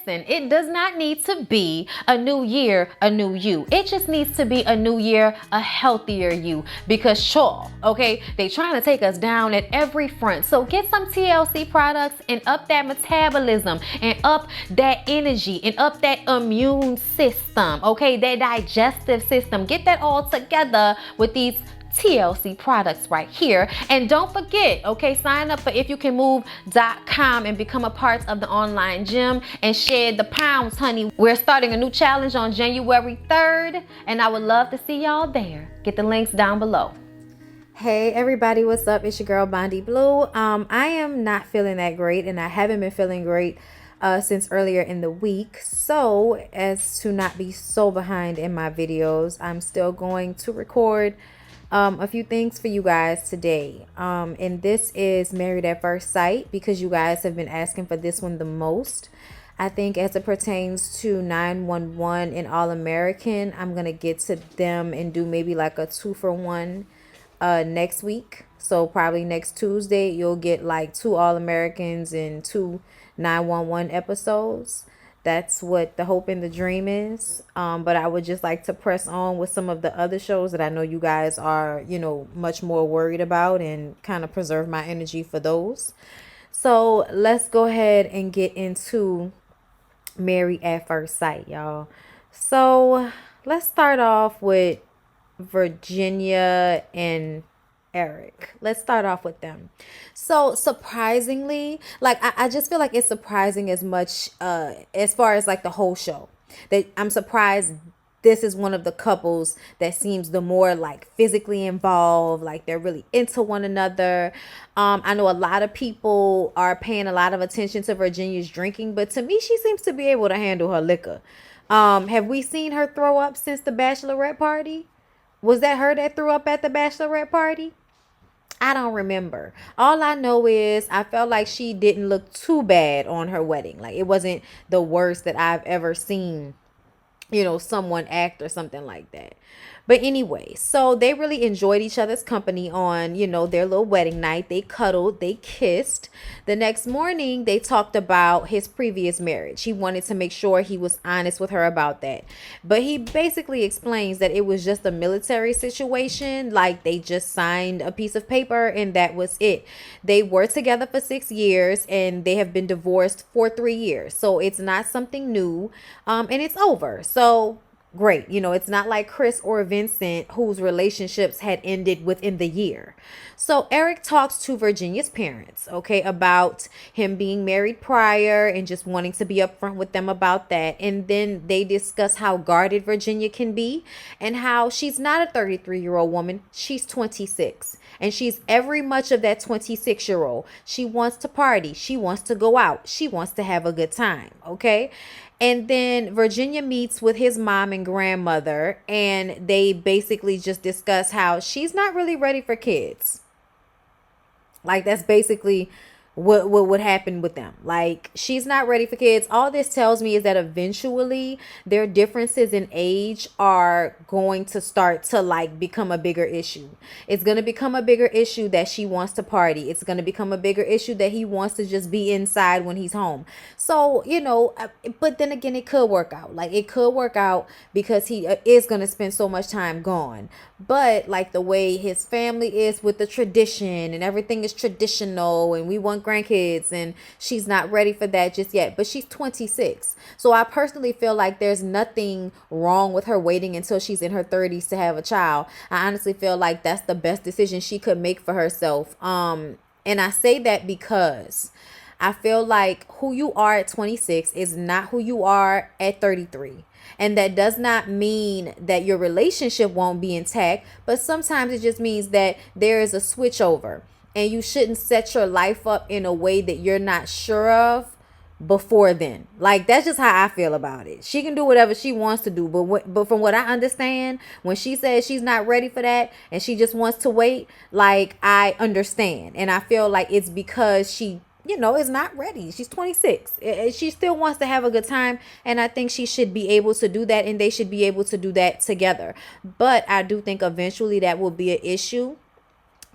Listen, it does not need to be a new year, a new you. It just needs to be a new year, a healthier you. Because sure, okay, they trying to take us down at every front. So get some TLC products and up that metabolism and up that energy and up that immune system, okay, that digestive system. Get that all together with these TLC products right here. And don't forget, okay, sign up for ifyoucanmove.com and become a part of the online gym and shed the pounds, honey. We're starting a new challenge on January 3rd, and I would love to see y'all there. Get the links down below. Hey everybody, what's up? It's your girl Bondi Blue. I am not feeling that great, and I haven't been feeling great since earlier in the week. So as to not be so behind in my videos, I'm still going to record a few things for you guys today. And this is Married at First Sight because you guys have been asking for this one the most. I think as it pertains to 911 and All American, I'm going to get to them and do maybe like a 2-for-1 next week. So probably next Tuesday, you'll get like 2 All Americans and 2 911 episodes. That's what the hope and the dream is. But I would just like to press on with some of the other shows that I know you guys are, you know, much more worried about, and kind of preserve my energy for those. So let's go ahead and get into Married at First Sight, y'all. So let's start off with Virginia and Eric. Let's start off with them. So surprisingly, like I just feel like it's surprising as much as far as like the whole show, that I'm surprised this is one of the couples that seems the more like physically involved, like they're really into one another. I know a lot of people are paying a lot of attention to Virginia's drinking, but to me, she seems to be able to handle her liquor. Have we seen her throw up since the bachelorette party? Was that her that threw up at the bachelorette party? I don't remember. All I know is I felt like she didn't look too bad on her wedding. Like it wasn't the worst that I've ever seen, you know, someone act or something like that. But anyway, so they really enjoyed each other's company on, you know, their little wedding night. They cuddled, they kissed. The next morning, they talked about his previous marriage. He wanted to make sure he was honest with her about that. But he basically explains that it was just a military situation. Like they just signed a piece of paper and that was it. They were together for 6 years and they have been divorced for 3 years. So it's not something new, and it's over. So great. You know, it's not like Chris or Vincent, whose relationships had ended within the year. So Eric talks to Virginia's parents, okay, about him being married prior and just wanting to be upfront with them about that. And then they discuss how guarded Virginia can be and how she's not a 33-year-old woman. She's 26. And she's every much of that 26-year-old. She wants to party. She wants to go out. She wants to have a good time, okay? And then Virginia meets with his mom and grandmother, and they basically just discuss how she's not really ready for kids. Like that's basically what would happen with them. Like she's not ready for kids. All this tells me is that eventually their differences in age are going to start to like become a bigger issue. It's going to become a bigger issue that she wants to party. It's going to become a bigger issue that he wants to just be inside when he's home. So, you know, but then again, it could work out. Like it could work out because he is going to spend so much time gone. But like the way his family is with the tradition and everything is traditional and we want grandkids, and she's not ready for that just yet. But she's 26. So I personally feel like there's nothing wrong with her waiting until she's in her 30s to have a child. I honestly feel like that's the best decision she could make for herself. And I say that because I feel like who you are at 26 is not who you are at 33. And that does not mean that your relationship won't be intact, but sometimes it just means that there is a switch over and you shouldn't set your life up in a way that you're not sure of before then. Like that's just how I feel about it. She can do whatever she wants to do, but from what I understand, when she says she's not ready for that and she just wants to wait, like I understand. And I feel like it's because she, you know, is not ready. She's 26. She still wants to have a good time. And I think she should be able to do that. And they should be able to do that together. But I do think eventually that will be an issue.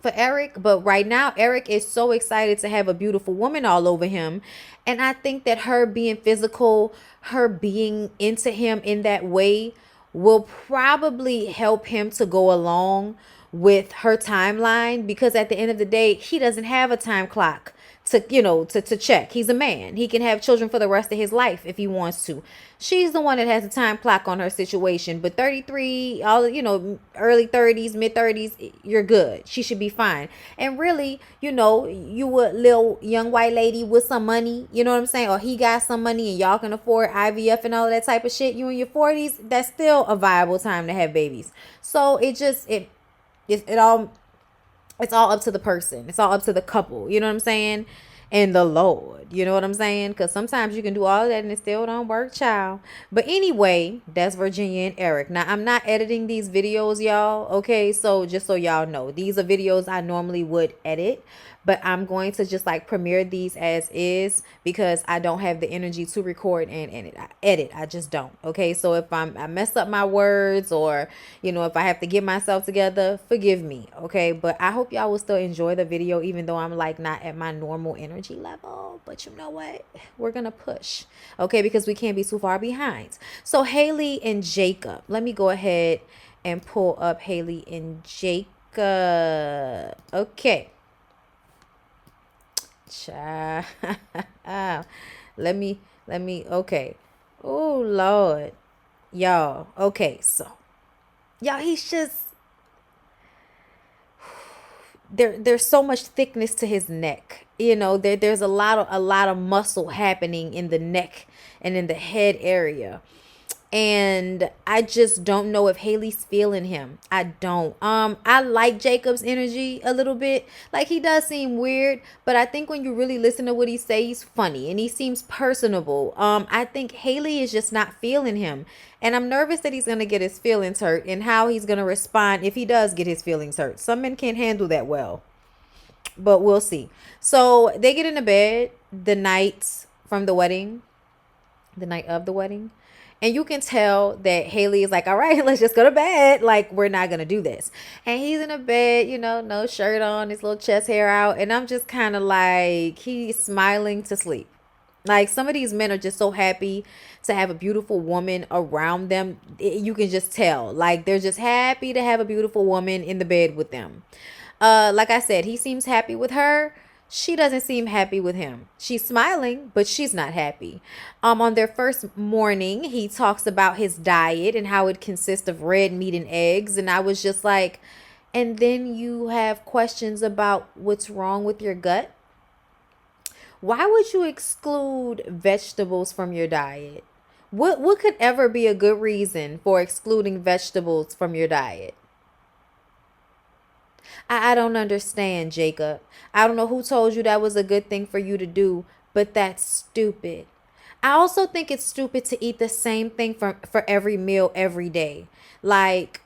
for Eric. But right now, Eric is so excited to have a beautiful woman all over him. And I think that her being physical, her being into him in that way will probably help him to go along with her timeline, because at the end of the day, he doesn't have a time clock to, to check. He's a man. He can have children for the rest of his life if he wants to. She's the one that has a time clock on her situation. But 33, all, early 30s, mid 30s, you're good. She should be fine. And really, you a little young white lady with some money, you know what I'm saying? Or he got some money and y'all can afford IVF and all of that type of shit. You in your 40s, that's still a viable time to have babies. So it's all up to the person. It's all up to the couple. You know what I'm saying? And the Lord. You know what I'm saying? Because sometimes you can do all of that and it still don't work, child. But anyway, that's Virginia and Eric. Now, I'm not editing these videos, y'all. Okay? So just so y'all know, these are videos I normally would edit. But I'm going to just like premiere these as is, because I don't have the energy to record and edit. I just don't. Okay. So if I mess up my words, or, if I have to get myself together, forgive me. Okay. But I hope y'all will still enjoy the video, even though I'm like not at my normal energy level. But you know what? We're going to push. Okay. Because we can't be too far behind. So Haley and Jacob, let me go ahead and pull up Haley and Jacob. Okay. Child. Okay. Oh Lord. Y'all. Okay, so y'all, he's just there's so much thickness to his neck. There's a lot of muscle happening in the neck and in the head area. And I just don't know if Haley's feeling him. I don't. I like Jacob's energy a little bit. Like, he does seem weird, but I think when you really listen to what he says, he's funny and he seems personable. I think Haley is just not feeling him. And I'm nervous that he's going to get his feelings hurt and how he's going to respond if he does get his feelings hurt. Some men can't handle that well, but we'll see. So they get into bed the night of the wedding. And you can tell that Haley is like, all right, let's just go to bed. Like, we're not going to do this. And he's in a bed, no shirt on, his little chest hair out. And I'm just kind of like, he's smiling to sleep. Like, some of these men are just so happy to have a beautiful woman around them. You can just tell. Like, they're just happy to have a beautiful woman in the bed with them. Like I said, he seems happy with her. She doesn't seem happy with him. She's smiling, but she's not happy. On their first morning, he talks about his diet and how it consists of red meat and eggs. And I was just like, and then you have questions about what's wrong with your gut? Why would you exclude vegetables from your diet? What could ever be a good reason for excluding vegetables from your diet? I don't understand, Jacob. I don't know who told you that was a good thing for you to do, but that's stupid. I also think it's stupid to eat the same thing for every meal every day. Like,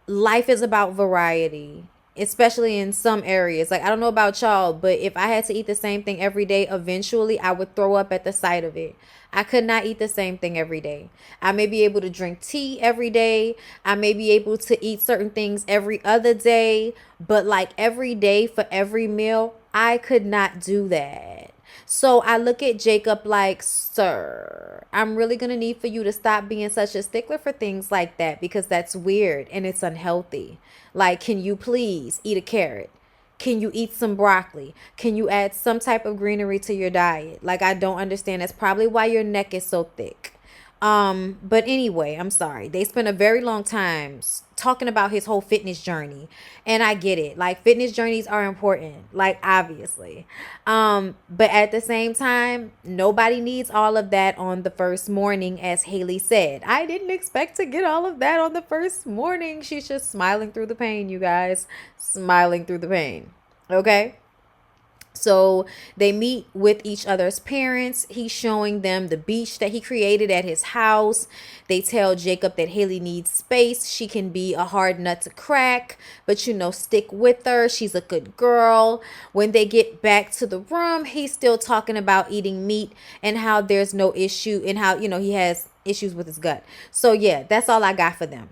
life is about variety, especially in some areas. Like, I don't know about y'all, but if I had to eat the same thing every day, eventually I would throw up at the sight of it. I could not eat the same thing every day. I may be able to drink tea every day. I may be able to eat certain things every other day, but like every day for every meal, I could not do that. So I look at Jacob like, sir, I'm really going to need for you to stop being such a stickler for things like that, because that's weird and it's unhealthy. Like, can you please eat a carrot? Can you eat some broccoli? Can you add some type of greenery to your diet? Like, I don't understand. That's probably why your neck is so thick. But anyway, I'm sorry. They spent a very long time talking about his whole fitness journey. And I get it. Like, fitness journeys are important. Like, obviously. But at the same time, nobody needs all of that on the first morning, as Haley said. I didn't expect to get all of that on the first morning. She's just smiling through the pain, you guys. Smiling through the pain. Okay? So they meet with each other's parents. He's showing them the beach that he created at his house. They tell Jacob that Haley needs space. She can be a hard nut to crack, but stick with her. She's a good girl. When they get back to the room, he's still talking about eating meat and how there's no issue, and how, he has issues with his gut. So yeah, that's all I got for them.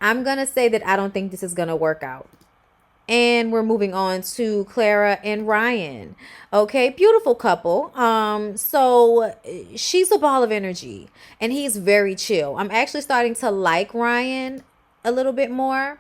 I'm going to say that I don't think this is going to work out. And we're moving on to Clara and Ryan. Okay, beautiful couple. So she's a ball of energy and he's very chill. I'm actually starting to like Ryan a little bit more.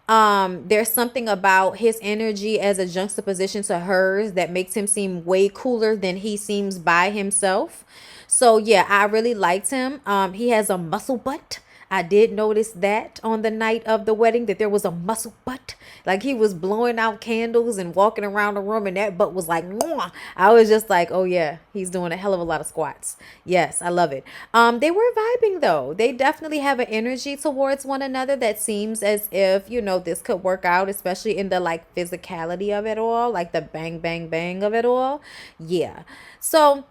There's something about his energy as a juxtaposition to hers that makes him seem way cooler than he seems by himself. So yeah, I really liked him. He has a muscle butt. I did notice that on the night of the wedding that there was a muscle butt. Like he was blowing out candles and walking around the room and that butt was like, mwah. I was just like, oh yeah, he's doing a hell of a lot of squats. Yes, I love it. They were vibing though. They definitely have an energy towards one another that seems as if, you know, this could work out, especially in the like physicality of it all, like the bang, bang, bang of it all. Yeah. So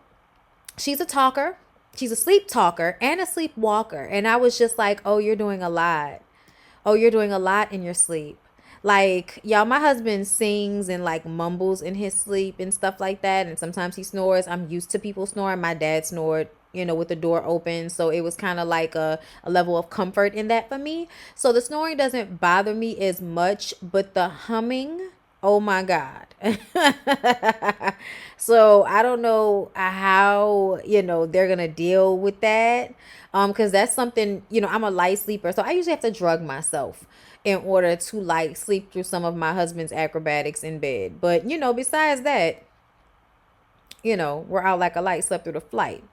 she's a talker. She's a sleep talker and a sleepwalker. And I was just like, oh, you're doing a lot. Oh, you're doing a lot in your sleep. Like, y'all, my husband sings and like mumbles in his sleep and stuff like that. And sometimes he snores. I'm used to people snoring. My dad snored, you know, with the door open. So it was kind of like a level of comfort in that for me. So the snoring doesn't bother me as much, but the humming, oh my God. So I don't know how, you know, they're going to deal with that. Because that's something, you know, I'm a light sleeper. So I usually have to drug myself in order to like sleep through some of my husband's acrobatics in bed. But, you know, besides that, you know, we're out like a light, slept through the flight.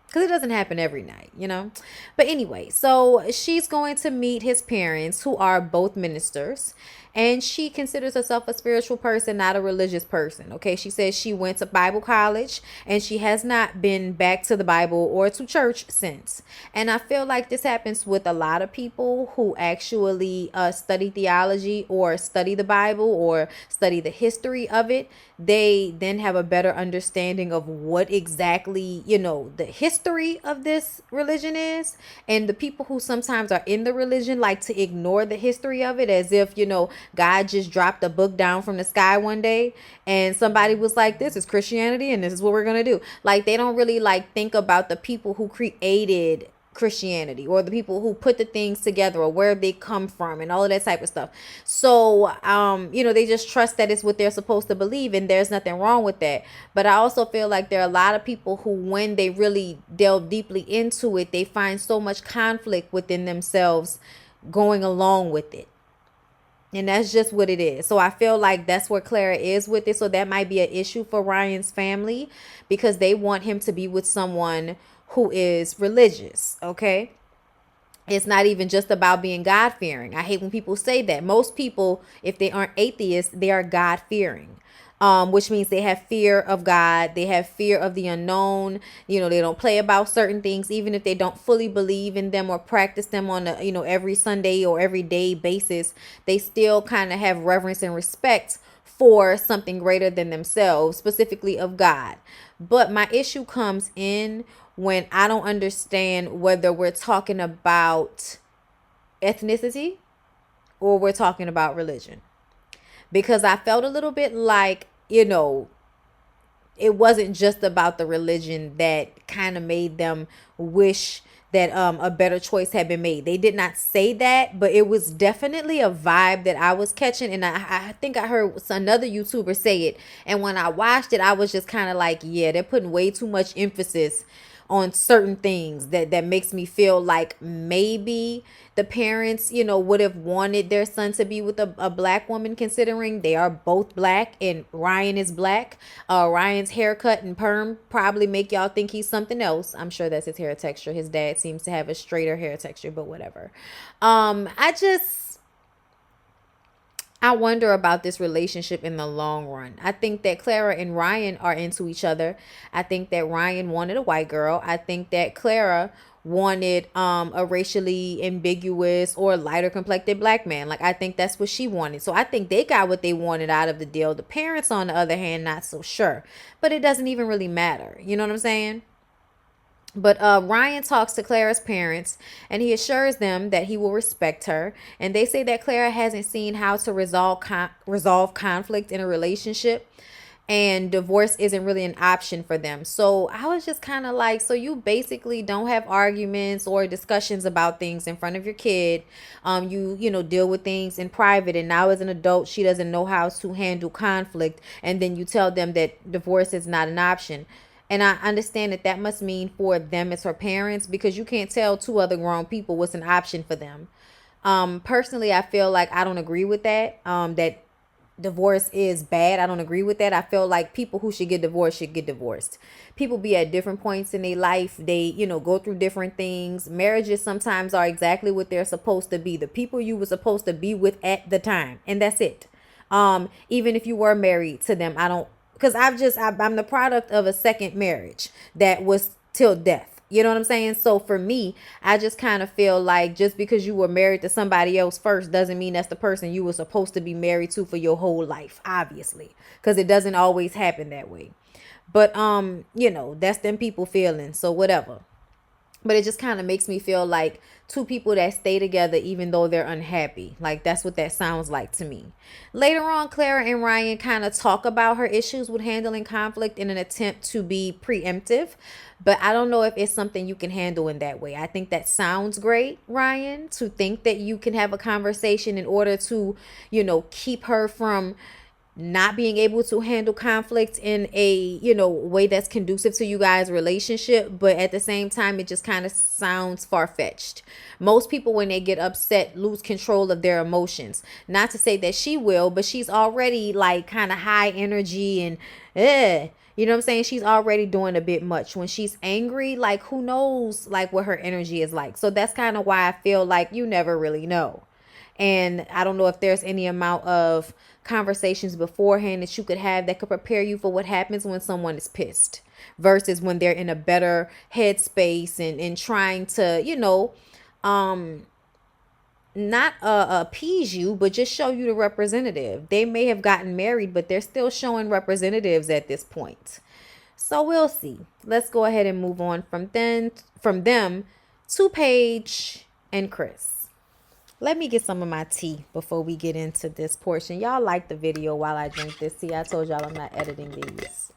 Because it doesn't happen every night, you know. But anyway, so she's going to meet his parents, who are both ministers. And she considers herself a spiritual person, not a religious person. Okay, she says she went to Bible college and she has not been back to the Bible or to church since. And I feel like this happens with a lot of people who actually study theology or study the Bible or study the history of it. They then have a better understanding of what exactly, you know, the history of this religion is. And the people who sometimes are in the religion like to ignore the history of it as if, you know, God just dropped a book down from the sky one day and somebody was like, this is Christianity and this is what we're going to do. Like, they don't really like think about the people who created Christianity or the people who put the things together or where they come from and all of that type of stuff. So, you know, they just trust that it's what they're supposed to believe and there's nothing wrong with that. But I also feel like there are a lot of people who, when they really delve deeply into it, they find so much conflict within themselves going along with it. And that's just what it is. So I feel like that's where Clara is with it. So that might be an issue for Ryan's family because they want him to be with someone who is religious. Okay. It's not even just about being God-fearing. I hate when people say that. Most people, if they aren't atheists, they are God-fearing. Which means they have fear of God. They have fear of the unknown. You know, they don't play about certain things, even if they don't fully believe in them or practice them on a, you know, every Sunday or every day basis. They still kind of have reverence and respect for something greater than themselves, specifically of God. But my issue comes in when I don't understand whether we're talking about ethnicity or we're talking about religion. Because I felt a little bit like, you know, it wasn't just about the religion that kind of made them wish that a better choice had been made. They did not say that, but it was definitely a vibe that I was catching. And I think I heard another YouTuber say it. And when I watched it, I was just kind of like, yeah, they're putting way too much emphasis on certain things that makes me feel like maybe the parents, you know, would have wanted their son to be with a black woman, considering they are both black and Ryan is black. Ryan's haircut and perm probably make y'all think he's something else. I'm sure that's his hair texture. His dad seems to have a straighter hair texture, but whatever. I wonder about this relationship in the long run. I think that Clara and Ryan are into each other. I think that Ryan wanted a white girl. I think that Clara wanted a racially ambiguous or lighter complected black man. Like, I think that's what she wanted. So I think they got what they wanted out of the deal. The parents, on the other hand, not so sure. But it doesn't even really matter. You know what I'm saying? But Ryan talks to Clara's parents and he assures them that he will respect her. And they say that Clara hasn't seen how to resolve conflict in a relationship. and divorce isn't really an option for them. So I was just kind of like, so you basically don't have arguments or discussions about things in front of your kid. You deal with things in private, and now as an adult she doesn't know how to handle conflict, and then you tell them that divorce is not an option. And I understand that must mean for them as her parents, because you can't tell two other grown people what's an option for them. Personally, I feel like I don't agree with that. That divorce is bad. I don't agree with that. I feel like people who should get divorced should get divorced. People be at different points in their life. They, go through different things. Marriages sometimes are exactly what they're supposed to be. The people you were supposed to be with at the time. And that's it. Even if you were married to them, I don't, because I'm the product of a second marriage that was till death. You know what I'm saying? So for me, I just kind of feel like just because you were married to somebody else first doesn't mean that's the person you were supposed to be married to for your whole life, obviously, because it doesn't always happen that way. But that's them people feeling. So whatever. But it just kind of makes me feel like two people that stay together even though they're unhappy. Like, that's what that sounds like to me. Later on, Clara and Ryan kind of talk about her issues with handling conflict in an attempt to be preemptive. But I don't know if it's something you can handle in that way. I think that sounds great, Ryan, to think that you can have a conversation in order to, keep her from not being able to handle conflict in a way that's conducive to you guys relationship. But at the same time, it just kind of sounds far-fetched. Most people, when they get upset, lose control of their emotions. Not to say that she will, but she's already like kind of high energy and you know what I'm saying? She's already doing a bit much. When she's angry, like, who knows like what her energy is like. So that's kind of why I feel like you never really know. And I don't know if there's any amount of conversations beforehand that you could have that could prepare you for what happens when someone is pissed versus when they're in a better headspace and trying to, not appease you, but just show you the representative. They may have gotten married, but they're still showing representatives at this point. So we'll see. Let's go ahead and move on from them to Paige and Chris. Let me get some of my tea before we get into this portion. Y'all like the video while I drink this tea. I told y'all I'm not editing these.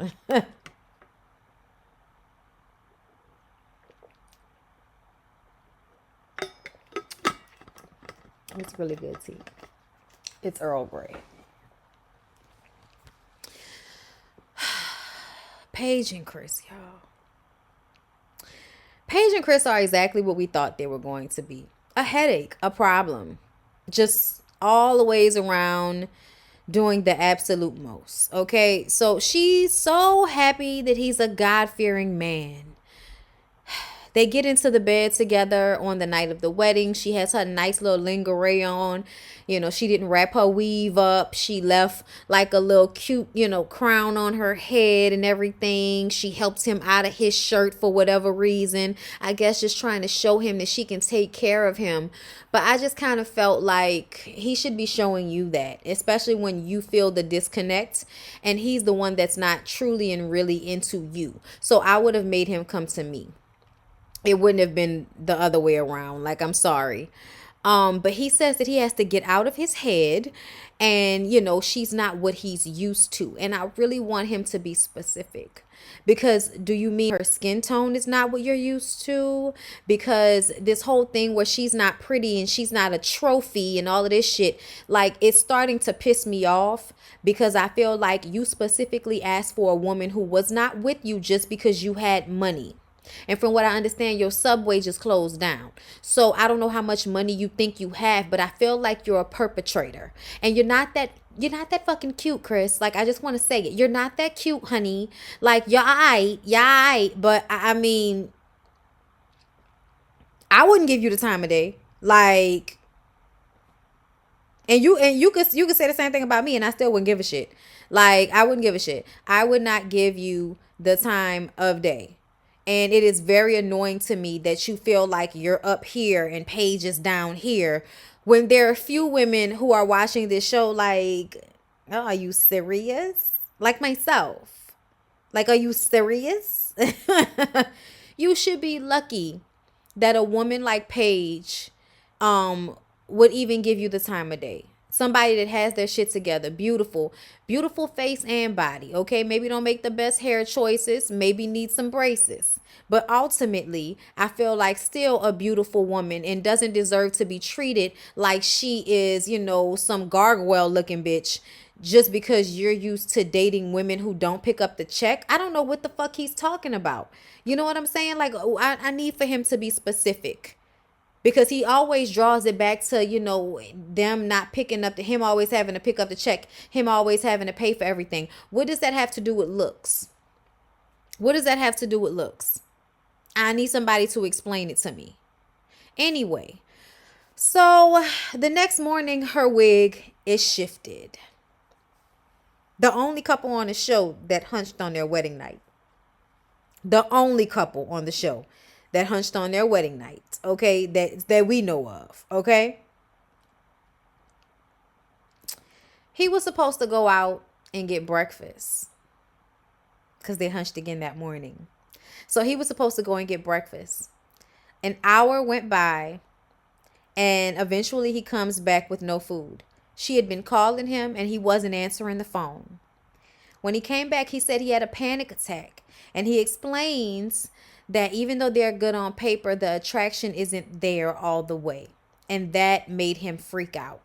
It's really good tea. It's Earl Grey. Paige and Chris, y'all. Paige and Chris are exactly what we thought they were going to be. A headache, a problem, just all the ways around doing the absolute most. Okay, so she's so happy that he's a God-fearing man. They get into the bed together on the night of the wedding. She has her nice little lingerie on. She didn't wrap her weave up. She left like a little cute, crown on her head and everything. She helps him out of his shirt for whatever reason. I guess just trying to show him that she can take care of him. But I just kind of felt like he should be showing you that, especially when you feel the disconnect and he's the one that's not truly and really into you. So I would have made him come to me. It wouldn't have been the other way around. Like, I'm sorry. But he says that he has to get out of his head and, she's not what he's used to. And I really want him to be specific. Because do you mean her skin tone is not what you're used to? Because this whole thing where she's not pretty and she's not a trophy and all of this shit, like, it's starting to piss me off because I feel like you specifically asked for a woman who was not with you just because you had money. And from what I understand, your Subway just closed down. So I don't know how much money you think you have, but I feel like you're a perpetrator. And you're not that fucking cute, Chris. Like, I just want to say it. You're not that cute, honey. Like, you're aight. But I mean, I wouldn't give you the time of day. Like, and you could say the same thing about me and I still wouldn't give a shit. Like, I wouldn't give a shit. I would not give you the time of day. And it is very annoying to me that you feel like you're up here and Paige is down here when there are a few women who are watching this show like, oh, are you serious? Like myself. Like, are you serious? You should be lucky that a woman like Paige would even give you the time of day. Somebody that has their shit together. Beautiful. Beautiful face and body. Okay. Maybe don't make the best hair choices. Maybe need some braces. But ultimately, I feel like still a beautiful woman and doesn't deserve to be treated like she is, you know, some gargoyle looking bitch just because you're used to dating women who don't pick up the check. I don't know what the fuck he's talking about. You know what I'm saying? Like, I need for him to be specific. Because he always draws it back to, you know, them not picking up him always having to pick up the check, him always having to pay for everything. What does that have to do with looks? What does that have to do with looks? I need somebody to explain it to me. Anyway, so the next morning, her wig is shifted. The only couple on the show that hunched on their wedding night. The only couple on the show that hunched on their wedding night, okay, that we know of, okay? He was supposed to go out and get breakfast because they hunched again that morning. So he was supposed to go and get breakfast. An hour went by, and eventually he comes back with no food. She had been calling him, and he wasn't answering the phone. When he came back, he said he had a panic attack, and he explains that even though they're good on paper, the attraction isn't there all the way. And that made him freak out.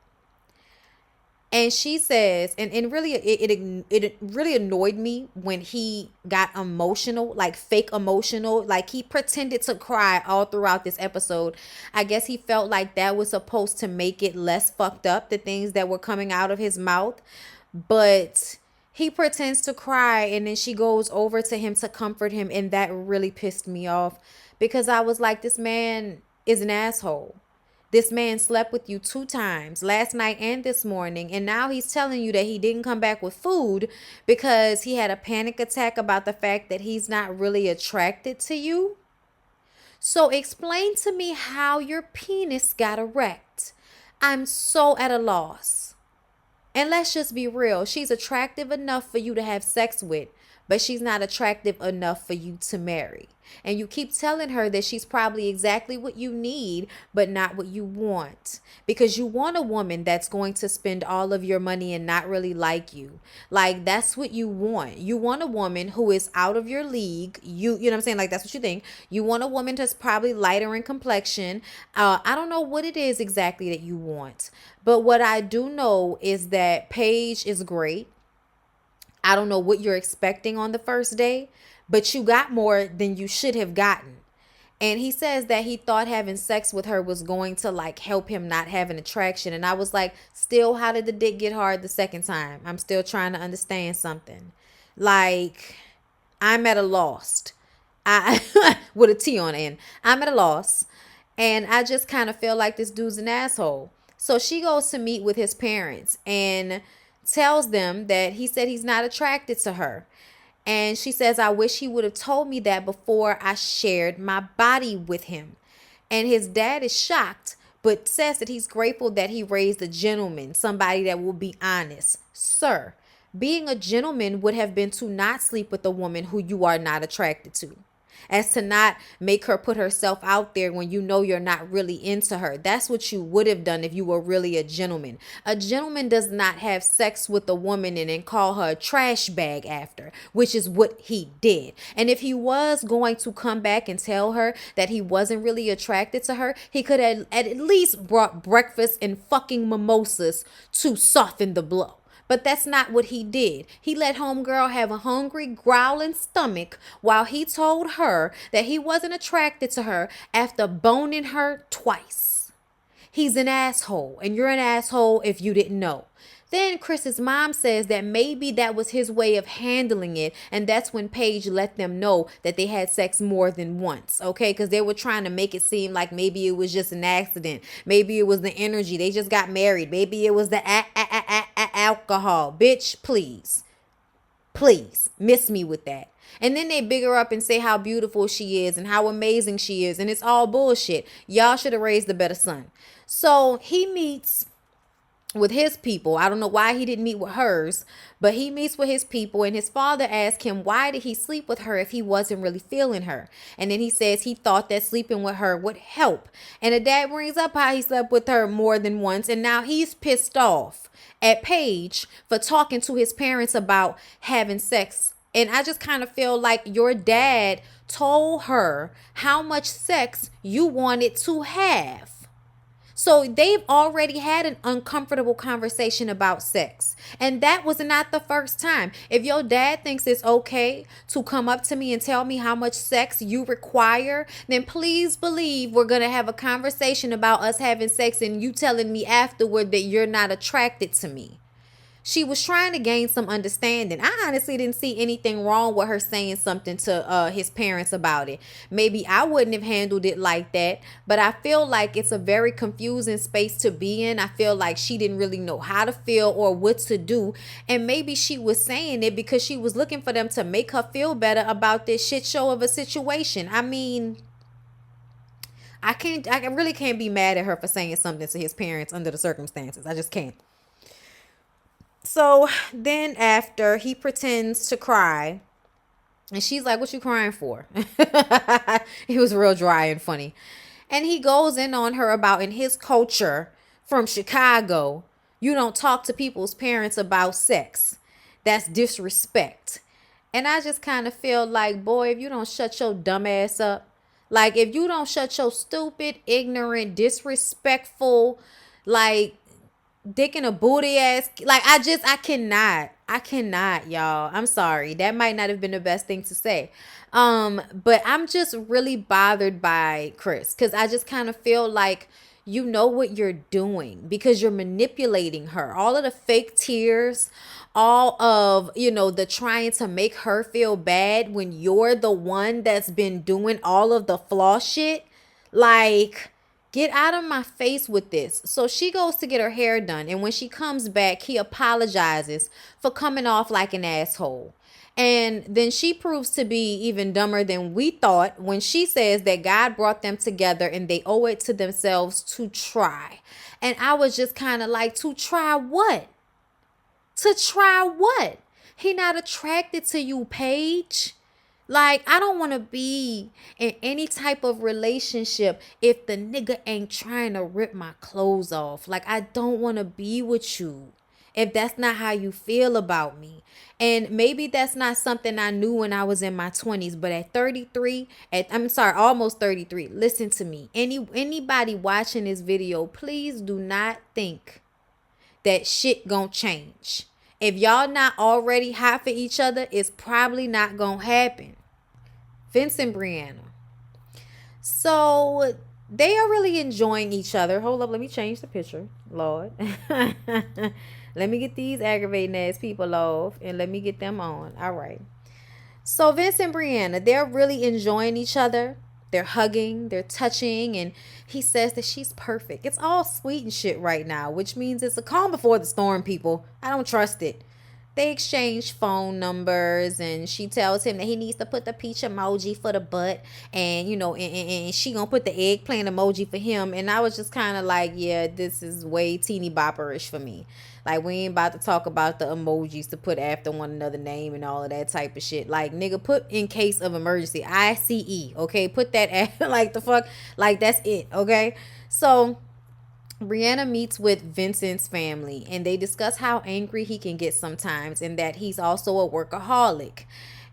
And she says, and really, it really annoyed me when he got emotional, like fake emotional, like he pretended to cry all throughout this episode. I guess he felt like that was supposed to make it less fucked up, the things that were coming out of his mouth. But he pretends to cry, and then she goes over to him to comfort him, and that really pissed me off because I was like, this man is an asshole. This man slept with you 2 times, last night and this morning, and now he's telling you that he didn't come back with food because he had a panic attack about the fact that he's not really attracted to you. So explain to me how your penis got erect. I'm so at a loss. And let's just be real. She's attractive enough for you to have sex with, but she's not attractive enough for you to marry. And you keep telling her that she's probably exactly what you need, but not what you want. Because you want a woman that's going to spend all of your money and not really like you. Like, that's what you want. You want a woman who is out of your league. You know what I'm saying? Like, that's what you think. You want a woman that's probably lighter in complexion. I don't know what it is exactly that you want. But what I do know is that Paige is great. I don't know what you're expecting on the first day, but you got more than you should have gotten. And he says that he thought having sex with her was going to like help him not have an attraction. And I was like, still, how did the dick get hard the second time? I'm still trying to understand something. Like, I'm at a loss. With a T on the end. I'm at a loss. And I just kind of feel like this dude's an asshole. So she goes to meet with his parents and tells them that he said he's not attracted to her. And she says, I wish he would have told me that before I shared my body with him. And his dad is shocked, but says that he's grateful that he raised a gentleman, somebody that will be honest. Sir, being a gentleman would have been to not sleep with a woman who you are not attracted to. As to not make her put herself out there when you know you're not really into her. That's what you would have done if you were really a gentleman. A gentleman does not have sex with a woman and then call her a trash bag after, which is what he did. And if he was going to come back and tell her that he wasn't really attracted to her, he could have at least brought breakfast and fucking mimosas to soften the blow. But that's not what he did. He let homegirl have a hungry, growling stomach while he told her that he wasn't attracted to her after boning her twice. He's an asshole, and you're an asshole if you didn't know. Then Chris's mom says that maybe that was his way of handling it, and that's when Paige let them know that they had sex more than once, okay? Because they were trying to make it seem like maybe it was just an accident. Maybe it was the energy. They just got married. Maybe it was the alcohol. Bitch, please. Please, miss me with that. And then they big her up and say how beautiful she is and how amazing she is, and it's all bullshit. Y'all should have raised a better son. So he meets with his people. I don't know why he didn't meet with hers, but he meets with his people, and his father asked him why did he sleep with her if he wasn't really feeling her. And then he says he thought that sleeping with her would help. And the dad brings up how he slept with her more than once, and now he's pissed off at Paige for talking to his parents about having sex. And I just kind of feel like your dad told her how much sex you wanted to have. So they've already had an uncomfortable conversation about sex. And that was not the first time. If your dad thinks it's okay to come up to me and tell me how much sex you require, then please believe we're going to have a conversation about us having sex and you telling me afterward that you're not attracted to me. She was trying to gain some understanding. I honestly didn't see anything wrong with her saying something to his parents about it. Maybe I wouldn't have handled it like that, but I feel like it's a very confusing space to be in. I feel like she didn't really know how to feel or what to do. And maybe she was saying it because she was looking for them to make her feel better about this shit show of a situation. I mean, I really can't be mad at her for saying something to his parents under the circumstances. I just can't. So then after, he pretends to cry, and she's like, what you crying for? He was real dry and funny. And he goes in on her about, in his culture from Chicago, you don't talk to people's parents about sex. That's disrespect. And I just kind of feel like, boy, if you don't shut your dumb ass up, like if you don't shut your stupid, ignorant, disrespectful, like dick in a booty ass, like I cannot, y'all. I'm sorry, that might not have been the best thing to say, but I'm just really bothered by Chris, because I just kind of feel like you know what you're doing, because you're manipulating her. All of the fake tears, all of, the trying to make her feel bad when you're the one that's been doing all of the flaw shit. Like, get out of my face with this. So she goes to get her hair done, and when she comes back, he apologizes for coming off like an asshole. And then she proves to be even dumber than we thought when she says that God brought them together and they owe it to themselves to try. And I was just kind of like, to try what? To try what? He not attracted to you, Paige. Like, I don't want to be in any type of relationship if the nigga ain't trying to rip my clothes off. Like, I don't want to be with you if that's not how you feel about me. And maybe that's not something I knew when I was in my 20s, but at 33, almost 33, listen to me. Anybody watching this video, please do not think that shit gonna change. If y'all not already hot for each other, it's probably not gonna happen. Vince and Brianna. So they are really enjoying each other. Hold up, let me change the picture. Lord. Let me get these aggravating ass people off and let me get them on. All right. So Vince and Brianna, they're really enjoying each other. They're hugging, they're touching, and he says that she's perfect. It's all sweet and shit right now, which means it's a calm before the storm, people. I don't trust it. They exchange phone numbers, and she tells him that he needs to put the peach emoji for the butt, and and she gonna put the eggplant emoji for him. And I was just kind of like, yeah, this is way teeny bopperish for me. Like, we ain't about to talk about the emojis to put after one another name and all of that type of shit. Like, nigga, put in case of emergency, ICE, okay? Put that at, like, the fuck, like, that's it, okay? So Brianna meets with Vincent's family, and they discuss how angry he can get sometimes and that he's also a workaholic.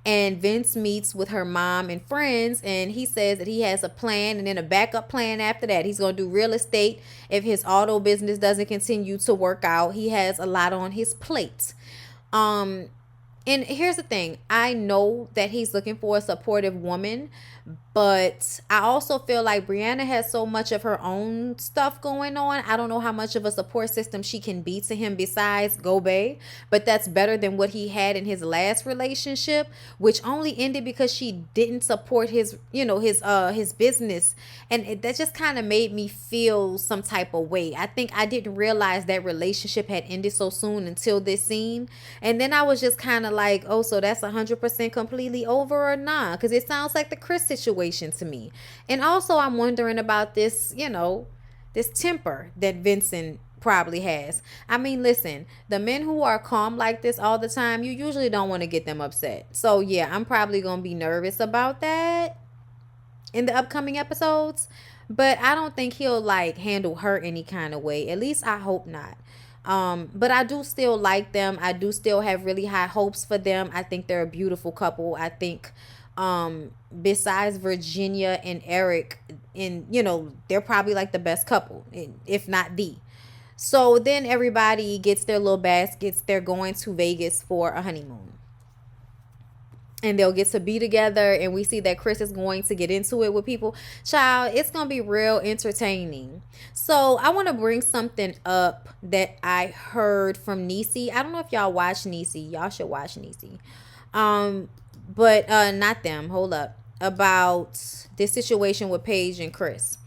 And Vince meets with her mom and friends, and he says that he has a plan and then a backup plan after that. He's going to do real estate if his auto business doesn't continue to work out. He has a lot on his plate. And here's the thing. I know that he's looking for a supportive woman, but I also feel like Brianna has so much of her own stuff going on. I don't know how much of a support system she can be to him besides Gobe, but that's better than what he had in his last relationship, which only ended because she didn't support his business. And that just kind of made me feel some type of way. I think I didn't realize that relationship had ended so soon until this scene. And then I was just kind of like, oh, so that's 100% completely over or not? Because it sounds like the Chris situation to me. And also I'm wondering about this, this temper that Vincent probably has. I mean, listen, the men who are calm like this all the time, you usually don't want to get them upset. So yeah, I'm probably gonna be nervous about that in the upcoming episodes, but I don't think he'll like handle her any kind of way. At least I hope not. But I do still like them. I do still have really high hopes for them. I think they're a beautiful couple. I think besides Virginia and Eric, and they're probably like the best couple, if not the. So then everybody gets their little baskets. They're going to Vegas for a honeymoon. And they'll get to be together, and we see that Chris is going to get into it with people. Child, it's going to be real entertaining. So I want to bring something up that I heard from Niecy. I don't know if y'all watch Niecy. Y'all should watch Niecy. But not them. Hold up. About this situation with Paige and Chris.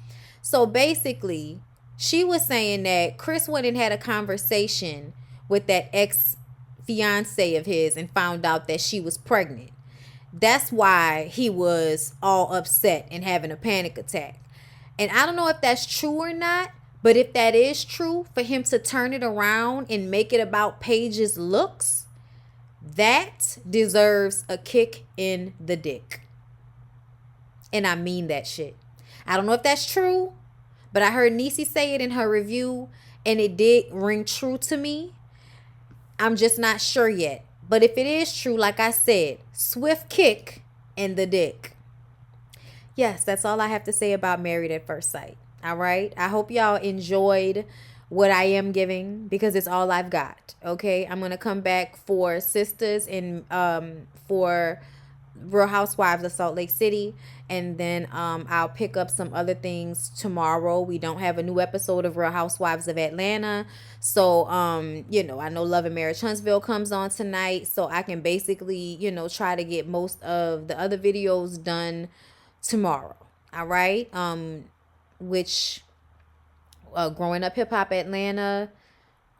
So basically, she was saying that Chris went and had a conversation with that ex-fiance of his and found out that she was pregnant. That's why he was all upset and having a panic attack. And I don't know if that's true or not, but if that is true, for him to turn it around and make it about Paige's looks, that deserves a kick in the dick. And I mean that shit. I don't know if that's true, but I heard Niecy say it in her review, and it did ring true to me. I'm just not sure yet. But if it is true, like I said, swift kick in the dick. Yes, that's all I have to say about Married at First Sight. All right. I hope y'all enjoyed what I am giving, because it's all I've got. Okay. I'm going to come back for Sisters and for Real Housewives of Salt Lake City. And then I'll pick up some other things tomorrow. We don't have a new episode of Real Housewives of Atlanta. So, I know Love and Marriage Huntsville comes on tonight. So I can basically, try to get most of the other videos done tomorrow. All right. Which Growing Up Hip Hop Atlanta,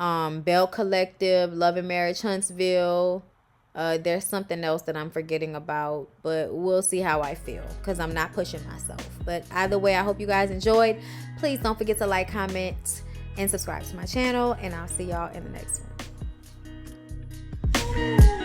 Bell Collective, Love and Marriage Huntsville. There's something else that I'm forgetting about, but we'll see how I feel, because I'm not pushing myself. But either way, I hope you guys enjoyed. Please don't forget to like, comment, and subscribe to my channel, and I'll see y'all in the next one.